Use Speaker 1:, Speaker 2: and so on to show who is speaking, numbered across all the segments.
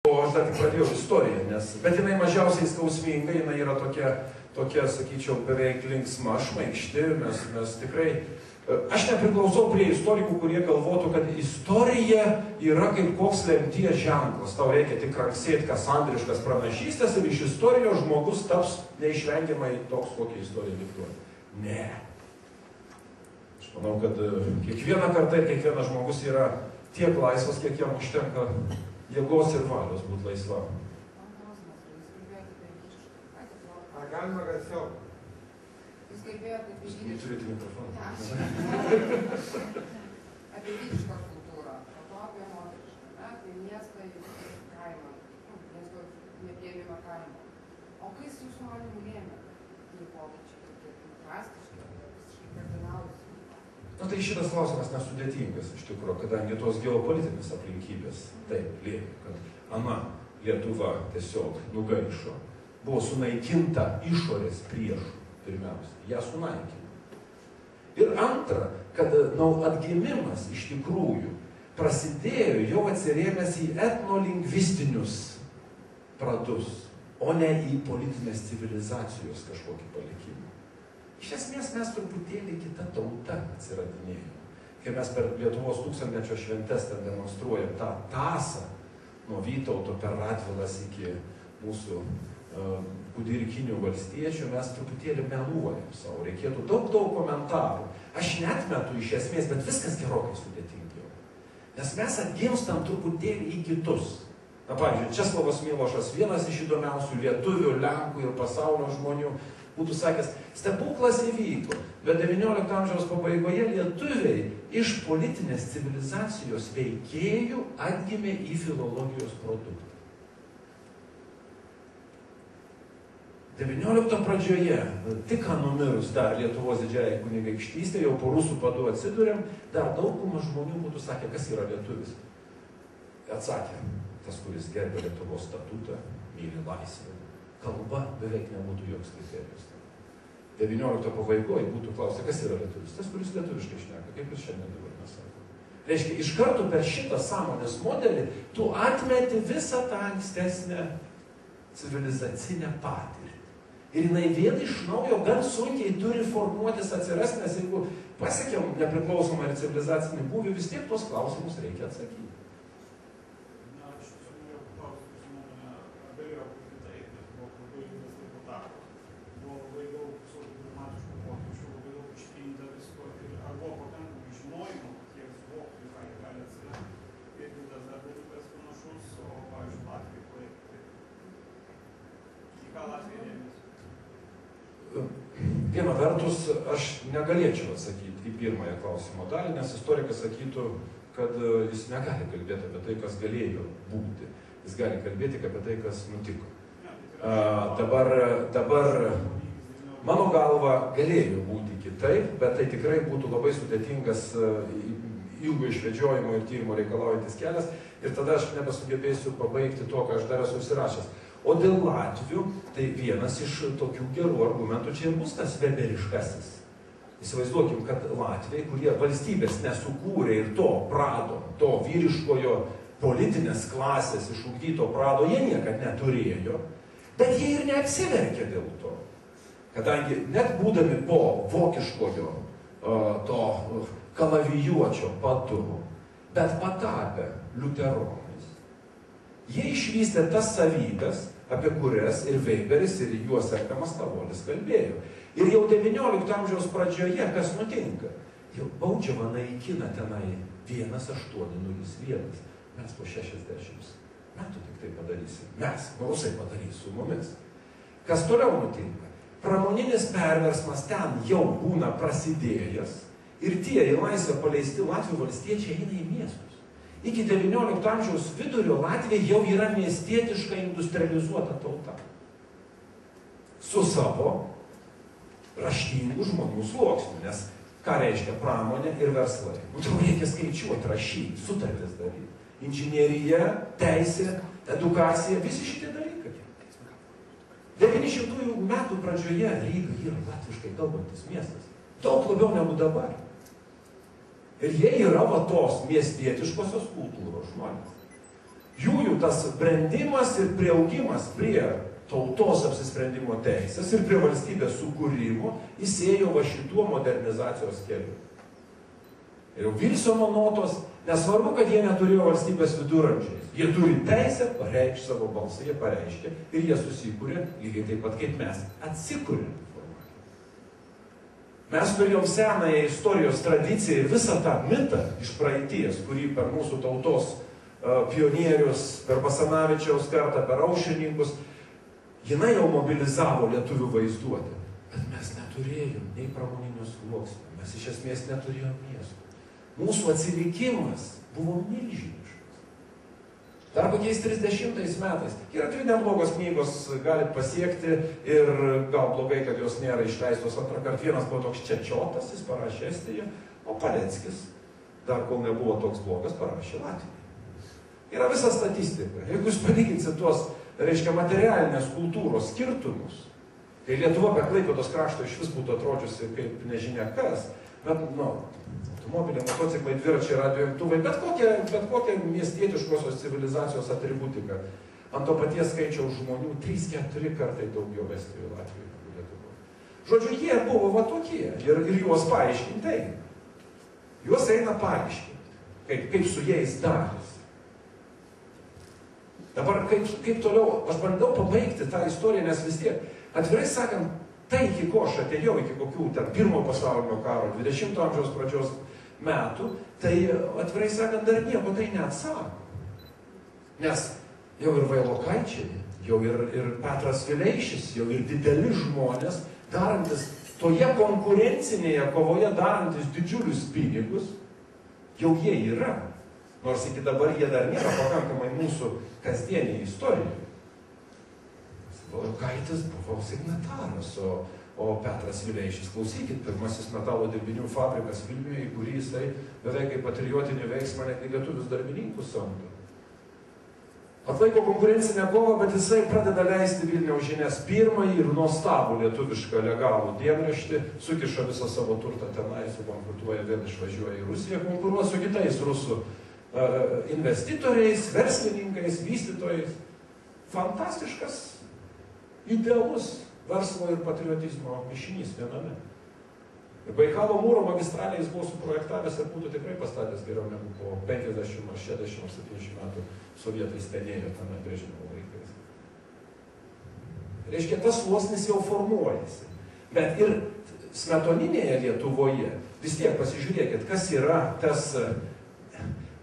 Speaker 1: O aš dar tik pradėjau istoriją, bet jinai mažiausiai skausminga, jinai yra tokia, sakyčiau, beveik linksma, šmaikšti, mes tikrai... Aš nepriklausau prie istorikų, kurie galvotų, kad istorija yra kaip koks lemties ženklas. Tau reikia tik ranksėti kasandriškas pranašystės ir iš istorijos žmogus taps neišvengiamai toks, kokią istoriją diktuoja. Ne. Aš manau, kad kiekvieną kartą ir kiekvienas žmogus yra tiek laisvas, kiek jam užtenka jėgos ir valios būti laisvam.
Speaker 2: Ar galima garsiau?
Speaker 3: Jūs kalbėjote apie
Speaker 1: Jūs turite mikrofoną.
Speaker 3: Apie vyrišką kultūrą, po to apie moterišką, apie miestą ir kaimą, miesto nepriėmimą kaimą. O kas jūsų manimų lėmė tie pokyčiai, tokie drastiški, visiškai kardinalūs?
Speaker 1: Tai šitas klausimas nesudėtingas iš tikrųjų, kadangi tos geopolitinės aplinkybės taip lėmė, kad ana Lietuva tiesiog nugaišo, buvo sunaikinta išorės priešų. Pirmiausia, ją sunaikino. Ir antra, kad atgimimas iš tikrųjų prasidėjo jau atsirėmęs į etnolingvistinius pradus, o ne į politinės civilizacijos kažkokį palikimą. Iš esmės mes truputėlį kita tauta atsiradinėjome. Kai mes per Lietuvos tūkstantmečio šventes ten demonstruojam tą tąsą nuo Vytauto per Radvilas iki mūsų kudirkinių valstiečių, mes truputėlį meluojam savo. Reikėtų daug komentarų. Aš netmetu iš esmės, bet viskas gerokai sudėtingiau. Nes mes atgimstam truputėlį į kitus. Na, pavyzdžiui, Česlovas Milošas, vienas iš įdomiausių lietuvių, lenkų ir pasaulio žmonių, būtų sakęs, stebuklas įvyko, bet XIX amžiaus pabaigoje lietuviai iš politinės civilizacijos veikėjų atgimė į filologijos produktą. XIX pradžioje, tik ką numirus dar Lietuvos didžiąją kunigaikštystę, jau po rusų padu atsidūrėm, dar dauguma žmonių būtų sakę, kas yra lietuvis. Atsakė, tas, kuris gerbė Lietuvos statutą, myli laisvę. Kalba beveik nebūtų joks kriterijus. XIX pabaigoje būtų klausę, kas yra lietuvis. Tas, kuris lietuviškai šneka, kaip jūs šiandien dabar mes sakome. Reiškia, iš karto per šitą sąmonės modelį tu atmeti visą tą ankstesnę civilizacinę patirtį. Ir jinai vėl iš naujo gan sunkiai turi formuotis, atsirasti, nes jeigu pasiekėm nepriklausomą ir civilizacinį būvį, vis tiek tuos klausimus reikia atsakyti.
Speaker 2: Na, aš norėjau paklausti, jūsų nuomonę, galėjo būti taip, nes buvo labai ilgas laiko tarpas. Buvo labai daug visokių dramatiškų pokyčių, labai daug išpildyta visko. Ir ar buvo pakankamai žinojimo, kad jie suvoktų, ką jie gali atsirasti. Irgi tas dar dalykas panašus, o, pavyzdžiui, Latvijai projektai. Į ką Latvija rėmėsi?
Speaker 1: Viena vertus, aš negalėčiau atsakyti į pirmąją klausimo dalį, nes istorikas sakytų, kad jis negali kalbėti apie tai, kas galėjo būti. Jis gali kalbėti apie tai, kas nutiko. Dabar mano galva galėjo būti kitaip, bet tai tikrai būtų labai sudėtingas ilgo išvedžiojimo ir tyrimo reikalaujantis kelias ir tada aš nebesugebėsiu pabaigti to, ką aš dar esu užsirašęs. O dėl Latvių, tai vienas iš tokių gerų argumentų čia ir bus tas weberiškasis. Įsivaizduokim, kad Latviai, kurie valstybės nesukūrė ir to prado, to vyriškojo politinės klasės išugdyto prado, jie niekad neturėjo, bet jie ir neapsiverkė dėl to. Kadangi net būdami po vokiškojo to kalavijuočio padu, bet patapę liuteronais, jie išvystė tas savybės, apie kurias ir Weberis, ir juo sekamas Kavolis kalbėjo. Ir jau XIX amžiaus pradžioje, kas nutinka? Jau baudžiama naikina tenai 1801. Mes po 60 metų tik tai padarysim. Mes, rusai padarys su mumis. Kas toliau nutinka? Pramoninis perversmas ten jau būna prasidėjęs ir tie į laisvę paleisti Latvių valstiečiai eina į miestus. Iki XIX amžiaus vidurio Latvija jau yra miestietiška industrializuota tauta. Su savo raštingų žmonių sluoksniu, nes ką reiškia pramonė ir verslai? Tau reikia skaičiuoti, rašyti, sutartis daryti. Inžinierija, teisė, edukacija, visi šitie dalykai. 900 metų pradžioje Ryga yra latviškai kalbantis miestas. Daug labiau negu dabar. Ir jie yra va tos miestietiškosios kultūros žmonės. Jų tas brendimas ir priaugimas prie tautos apsisprendimo teisės ir prie valstybės sukūrimo įsėjo va šituo modernizacijos keliu. Ir Vilsono notos, nesvarbu, kad jie neturėjo valstybės viduramžiais. Jie turi teisę pareikšti savo balsą, jie pareiškia ir jie susikūrė lygiai taip pat kaip mes atsikūrėme. Mes turėjom senąją istorijos tradiciją ir visą tą mitą iš praeities, kurį per mūsų tautos pionierius, per Basanavičiaus kartą, per Aušrininkus, jinai jau mobilizavo lietuvių vaizduotę. Bet mes neturėjom nei pramoninio sluoksnio, mes iš esmės neturėjom miestų. Mūsų atsilikimas buvo milžiniškas. Dar kokiais 30 metais. Yra 2 neblogos knygos, galit pasiekti ir gal blogai, kad jos nėra išleistos antrą kartą. Vienas buvo toks Čečiotas, jis parašė Estiją, o Paleckis, dar kol nebuvo toks blogas, parašė Latviją. Yra visa statistika. Jeigu jūs palyginsit tuos, reiškia, materialinės kultūros skirtumus, kai Lietuva be Klaipėdos krašto iš vis būtų atrodžiusi kaip nežinia kas, bet, automobiliai, motociklai, dviračiai, radijo imtuvai, bet kokia miestietiškosios civilizacijos atributika. Ant to paties skaičiaus žmonių 3-4 kartai daugiau Estijoje, Latvijoje negu Lietuvoje. Žodžiu, jie buvo va tokie ir juos paaiškinti eina. Juos eina paaiškinti, kaip su jais darys. Dabar kaip toliau, aš bandau pabaigti tą istoriją, nes vis tiek, atvirai sakant, tai iki ko aš atėjau, iki kokių pirmojo pasaulinio karo, 20 amžiaus pradžios metų, tai atvirai sakant, dar nieko tai neatsako. Nes jau ir Vailokaičiai, jau ir Petras Vileišis, jau ir dideli žmonės, darantis toje konkurencinėje kovoje, darantis didžiulius pinigus, jau jie yra. Nors iki dabar jie dar nėra pakankamai mūsų kasdieniai istorijai. Vailokaitis buvo signataras, o Petras Vileišis, klausykit, pirmasis metalo dirbinių fabrikas Vilniuje, į kurį jisai beveik kaip patriotinį veiksmą net lietuvius darbininkus samdo. Atlaiko konkurencinę kovą, bet jisai pradeda leisti Vilniaus žinias, pirmąjį ir nuostabų lietuvišką legalų dienraštį, sukiša visą savo turtą tenai, subankrutuoja, vėl išvažiuoja į Rusiją, konkuruoja su kitais rusų investitoriais, verslininkais, vystytojais. Fantastiškas, idealus verslo ir patriotizmo mišinys viename. Ir Baikalo mūro magistralę jis buvo suprojektavęs ir būtų tikrai pastatęs geriau negu po 50 ar 60 ar 70 metų sovietai stenėjo tame Brežnevo laikais. Reiškia, tas sluoksnis jau formuojasi. Bet ir smetoninėje Lietuvoje, vis tiek pasižiūrėkit, kas yra tas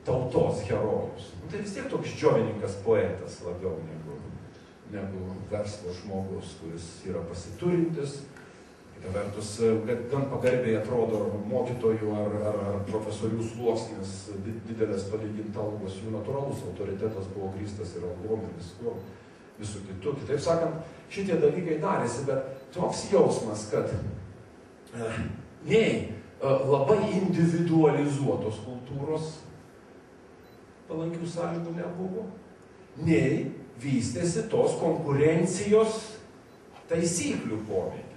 Speaker 1: tautos herojus. Tai vis tiek toks džiovininkas poetas labiau negu verslo žmogus, kuris yra pasiturintis. Kita vertus, gan pagarbiai atrodo mokytojų ar profesorių sluoksnis, didelės palyginti algos, jų natūralus autoritetas buvo grįstas ir algom ir visų kitų. Kitaip sakant, šitie dalykai darėsi, bet toks jausmas, kad nei labai individualizuotos kultūros palankių sąlygų nebuvo, nei vystėsi tos konkurencijos taisyklių poveikis.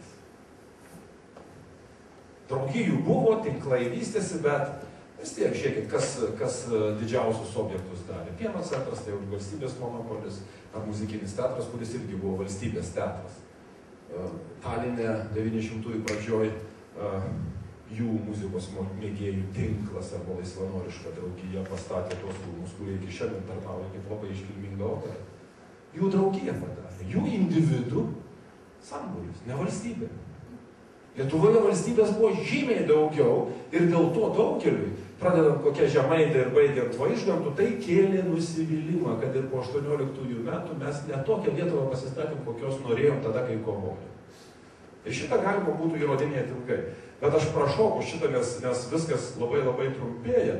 Speaker 1: Draugijų buvo, tinklai vystėsi, bet vis tiek, žiūrėkit, kas didžiausius objektus darė. Pieno centras, tai jau valstybės monopolis, ar muzikinis teatras, kuris irgi buvo valstybės teatras. Taline 900-ųjų pradžioj jų muzikos mėgėjų tinklas arba laisvanoriška draugija pastatė tos rūmus, kurie iki šiandien tarnauja kaip labai iškilminga opera. Jų draugija padarė, jų individų sambūris, ne valstybė. Lietuvoje valstybės buvo žymiai daugiau ir dėl to daugeliui, pradedant kokią Žemaitę ir baigiant Vaižgantu, tai kėlė nusivylimą, kad ir po 18 metų mes ne tokią Lietuvą pasistatėm, kokios norėjom tada, kai kovojom. Ir šitą galima būtų įrodinėti ilgai. Bet aš prašau šitą, nes viskas labai labai trumpėja.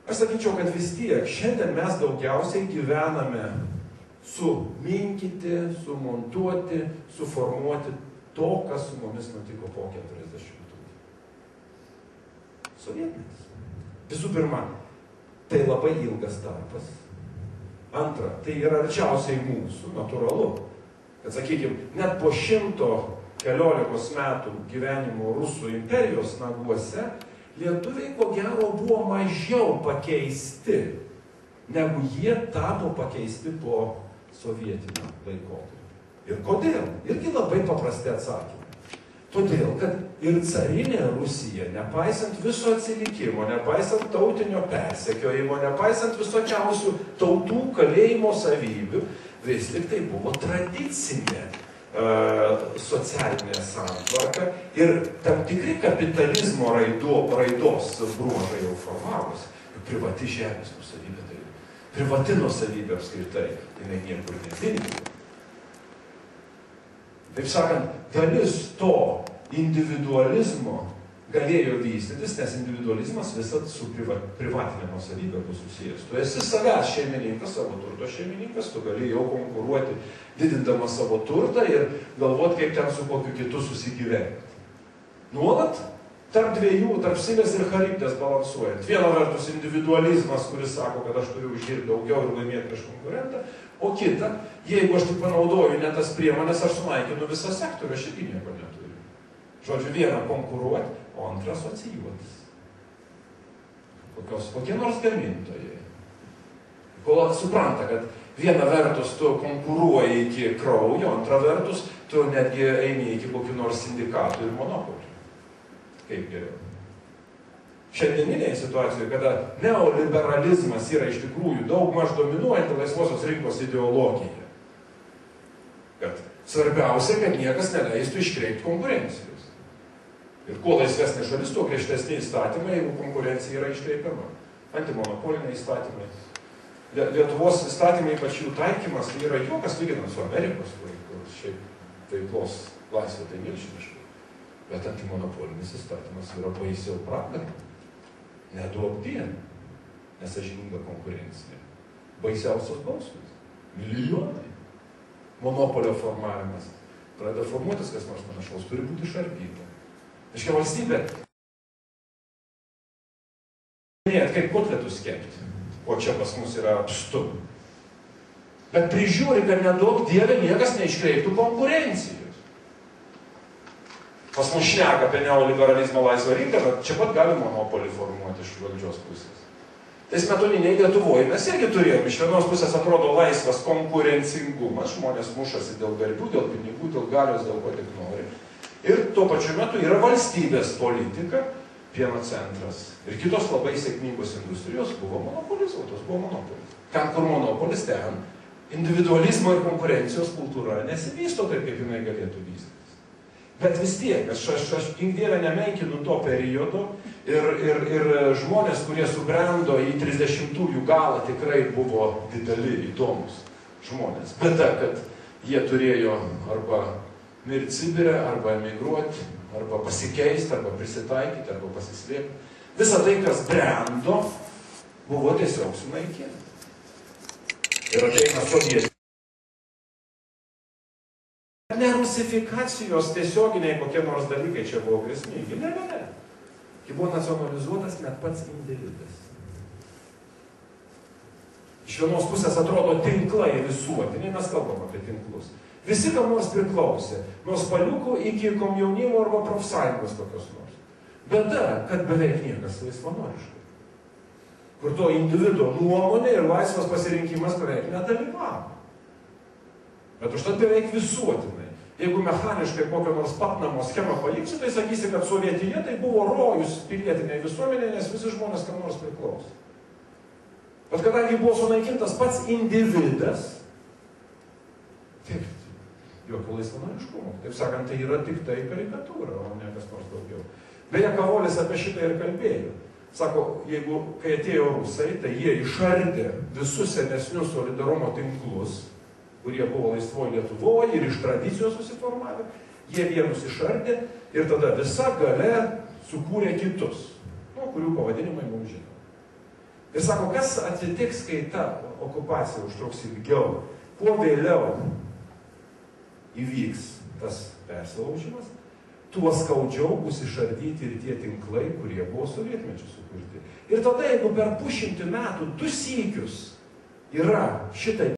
Speaker 1: Aš sakyčiau, kad vis tiek šiandien mes daugiausiai gyvename suminkyti, sumontuoti, suformuoti to, kas su mumis nutiko po 40-ųjų. Sovietmetis. Visų pirma, tai labai ilgas darbas. Antra, tai yra arčiausiai mūsų, natūralu. Kad, sakykime, net po 114 metų gyvenimo Rusų imperijos naguose, lietuviai ko gero buvo mažiau pakeisti negu jie tapo pakeisti po sovietinio laikotarpio. Ir kodėl? Irgi labai paprasti atsakymai. Todėl, kad ir carinė Rusija, nepaisant viso atsilikimo, nepaisant tautinio persekiojimo, nepaisant visokiausių tautų kalėjimo savybių, vis tik tai buvo tradicinė socialinė santvarka ir tam tikri kapitalizmo raidos bruožai jau formavosi. Privati žemės nusavybė, tai privati nusavybė apskritai, jinai niekur nedingo. Taip sakant, dalis to individualizmo galėjo vystytis, nes individualizmas visat su privatinė nuosavybė bus susijęs. Tu esi savęs šeimininkas, savo turto šeimininkas, tu gali jau konkuruoti, didindamas savo turtą ir galvoti, kaip ten su kokiu kitu susigyventi. Nuolat tarp dviejų, tarp Silės ir Charybdės balansuojant. Viena vertus individualizmas, kuris sako, kad aš turiu uždirbti daugiau ir laimėti prieš konkurentą, o kita, jeigu aš tik panaudoju ne tas priemonės, aš sunaikinu visą sektorių, aš irgi nieko neturiu. Žodžiu, vieną konkuruoti, o antrą asocijuotis. Kokie nors gamintojai. Kol supranta, kad viena vertus tu konkuruoji iki kraujo, antra vertus tu netgi eini iki kokių nors sindikatų ir monopolių. Kaip geriau. Šiandieninėje situacijoje, kada neoliberalizmas yra iš tikrųjų daug maž dominuojanti laisvosios rinkos ideologija. Kad svarbiausia, kad niekas neleistų iškreipti konkurencijos. Ir kuo laisvesnė šalis, tuo griežtesni įstatymai, jeigu konkurencija yra iškreipiama. Antimonopoliniai įstatymai. Lietuvos įstatymai, ypač jų taikymas, tai yra juokas lyginant su Amerikos, kur šiaip veiklos laisvė tai milžiniška. Bet antimonopolinis įstatymas yra baisiau pragara. Neduok dieną, nesąžininga konkurencija. Baisiausios bausmės. Milijonai. Monopolio formavimas. Pradeda formuotis kas nors panašaus, turi būti išardyta. Aiškia, valstybė kaip kotletus kepti, o čia pas mus yra apstu. Bet prižiūri, kad neduok dieve niekas neiškreiptų konkurencijos. Pas mus šneka apie neoliberalizmo laisvą rinką, bet čia pat gali monopolį formuoti iš valdžios pusės. Tais metoniniai Lietuvoje mes irgi turėjom. Iš vienos pusės atrodo laisvas konkurencingumas, žmonės mušasi dėl garbių, dėl pinigų, dėl galios, dėl ko tik nori. Ir tuo pačiu metu yra valstybės politika, pieno centras. Ir kitos labai sėkmingos industrijos buvo monopolizuotos, buvo monopolis. Ten, kur monopolis, ten individualizmo ir konkurencijos kultūra nesivysto taip, kaip jinai galėtų vystytis. Bet vis tiek, aš gink-dieve nemenkinu to periodo ir žmonės, kurie subrendo į 30-ųjų galą, tikrai buvo dideli, įdomus žmonės. Bėda, kad jie turėjo arba mirti Sibire, arba emigruoti, arba pasikeisti, arba prisitaikyti, arba pasislėpti. Visa tai, kas brendo, buvo tiesiog sunaikinta. Ir ateina sovietai. Ne rusifikacijos tiesioginiai kokie nors dalykai čia buvo grėsmingi. Ne. Kai buvo nacionalizuotas net pats individas. Iš vienos pusės atrodo tinklai visuotiniai, mes kalbam apie tinklus. Visi kam nors priklausė, nuo spaliukų iki komjaunimo arba profsąjungos kokios nors. Bėda, kad beveik niekas laisvanoriškai. Kur to individo nuomonė ir laisvas pasirinkimas beveik nedalyvavo. Bet užtat beveik visuotinai. Jeigu mechaniškai kokią nors Patnamo schemą paimsi, tai sakysi, kad Sovietija tai buvo rojus pilietiniai visuomenė, nes visi žmonės kam nors priklauso. Bet kadangi buvo sunaikintas pats individas, tik jokio laisvanoriškumo. Taip sakant, tai yra tik tai karikatūra, o ne kas nors daugiau. Beje, Kavolis apie šitą ir kalbėjo. Sako, jeigu kai atėjo rusai, tai jie išardė visus senesnius solidarumo tinklus, kurie buvo laisvoje Lietuvoje ir iš tradicijos susiformavę, jie vienus išardė ir tada visa galia sukūrė kitus, kurių pavadinimai mums žino. Ir sako, kas atsitiks, kai ta okupacija užtruks ilgiau, kuo vėliau įvyks tas persilaužimas, tuo skaudžiau bus išardyti ir tie tinklai, kurie buvo sovietmečiu sukurti. Ir tada, jeigu per 200 metų 2 sykius yra šitai